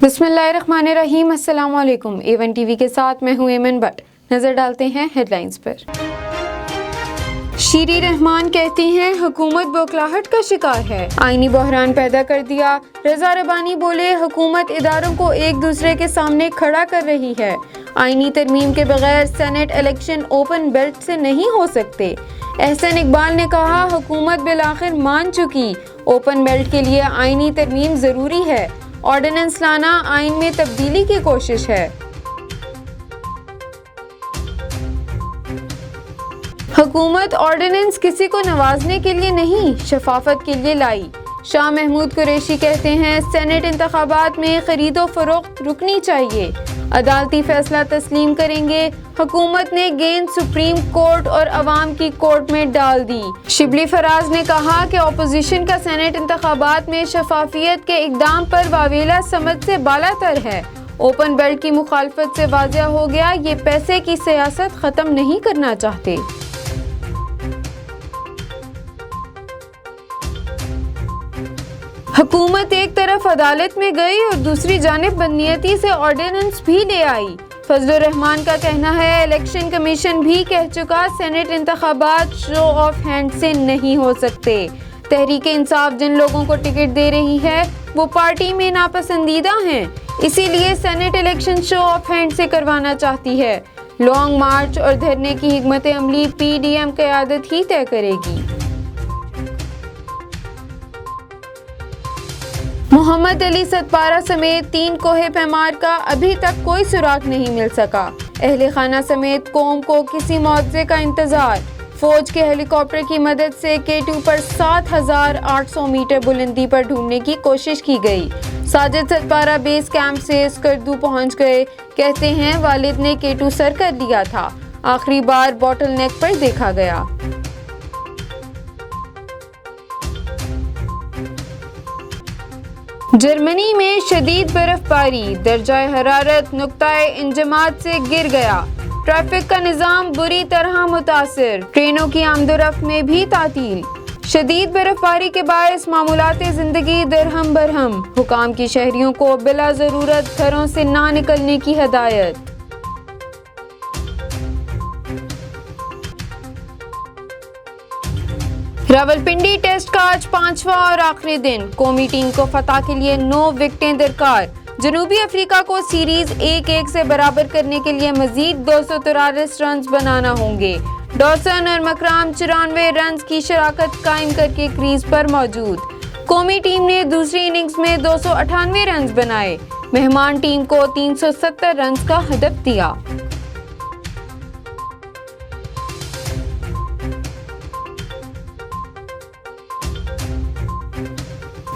बिस्मिल्लाहिर्रहमानिर्रहीम। अस्सलाम वालेकुम। A1 टीवी के साथ मैं हूँ एमन भट्ट। नजर डालते हैं हेडलाइंस पर। शीरी रहमान कहती हैं हुकूमत बौखलाहट का शिकार है, आईनी बहरान पैदा कर दिया। रजा रबानी बोले हुकूमत इदारों को एक दूसरे के सामने खड़ा कर रही है। आईनी तरमीम के बगैर सेनेट इलेक्शन ओपन बेल्ट से नहीं हो सकते। एहसन इकबाल ने कहा हुकूमत बिलाखिर मान चुकी, ओपन बेल्ट के लिए आईनी तरमीम जरूरी है। ऑर्डिनेंस लाना आइन में तब्दीली की कोशिश है। हुकूमत ऑर्डिनेंस किसी को नवाजने के लिए नहीं, शफाफत के लिए लाई। शाह महमूद कुरैशी कहते हैं सेनेट इंतखाबात में खरीदो फरोख्त रुकनी चाहिए, अदालती फैसला तस्लीम करेंगे। हुकूमत ने गेंद सुप्रीम कोर्ट और अवाम की कोर्ट में डाल दी। शिबली फराज ने कहा कि अपोजिशन का सेनेट इंतखाबात में शफाफियत के इकदाम पर वावेला समझ से बालातर है। ओपन बेल्ट की मुखालफत से वाज़ेह हो गया ये पैसे की सियासत ख़त्म नहीं करना चाहते। हुकूमत एक तरफ अदालत में गई और दूसरी जानिब बदनीयती से ऑर्डिनेंस भी ले आई। फजलुर रहमान का कहना है इलेक्शन कमीशन भी कह चुका सेनेट इंतखाबात शो ऑफ हैंड से नहीं हो सकते। तहरीक इंसाफ जिन लोगों को टिकट दे रही है वो पार्टी में नापसंदीदा हैं, इसीलिए senate election show off hand से करवाना चाहती है। लॉन्ग मार्च और धरने की हिकमत अमली PDM क़यादत ही तय करेगी। मोहम्मद अली सतपारा समेत 3 कोहे पैमार का अभी तक कोई सुराग नहीं मिल सका। अहले खाना समेत कौम को किसी मुआवजे का इंतजार। फौज के हेलीकॉप्टर की मदद से K2 पर 7,800 मीटर बुलंदी पर ढूंढने की कोशिश की गई। साजिद सतपारा बेस कैंप से स्कर्दू पहुंच गए। कहते हैं वालिद ने K2 सर कर लिया था, आखिरी बार बॉटल नेक पर देखा गया। जर्मनी में शदीद बर्फबारी, दर्जाए हरारत नुक्ताए इंजमात से गिर गया। ट्रैफिक का निज़ाम बुरी तरह मुतासिर, ट्रेनों की आमदोरफ्त में भी तातील। शदीद बर्फबारी के बायस मामूलाते ज़िंदगी दरहम बरहम, हुकाम की शहरियों को बिला ज़रूरत घरों से ना निकलने की हदायत। रावलपिंडी टेस्ट का आज 5वां और आखिरी दिन। कौमी टीम को फतह के लिए 9 विकेटें दरकार। जनूबी अफ्रीका को सीरीज 1-1 से बराबर करने के लिए मजीद 243 रन बनाना होंगे। डॉसन और मकराम 94 रन की शराकत कायम करके क्रीज पर मौजूद। कौमी टीम ने दूसरी इनिंग्स में 298 रन बनाए। मेहमान टीम को 370 रन का हदफ दिया।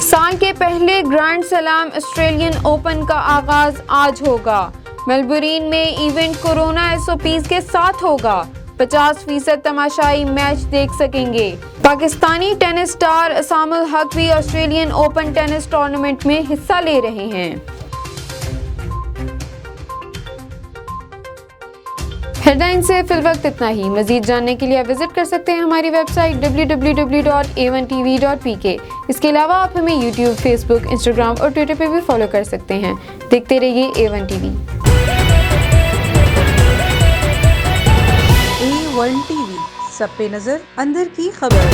साल के पहले ग्रैंड सलाम ऑस्ट्रेलियन ओपन का आगाज आज होगा। मेलबर्न में इवेंट कोरोना SOPs के साथ होगा। 50% तमाशाई मैच देख सकेंगे। पाकिस्तानी टेनिस स्टार असामुल हक भी ऑस्ट्रेलियन ओपन टेनिस टूर्नामेंट में हिस्सा ले रहे हैं। हेडलाइन से फिलवक्त इतना ही। मजीद जानने के लिए विजिट कर सकते हैं हमारी वेबसाइट www.a1tv.pk। इसके अलावा आप हमें YouTube, Facebook, Instagram और Twitter पे भी फॉलो कर सकते हैं। देखते रहिए A1 TV। A1 TV, सब पे नजर, अंदर की खबर।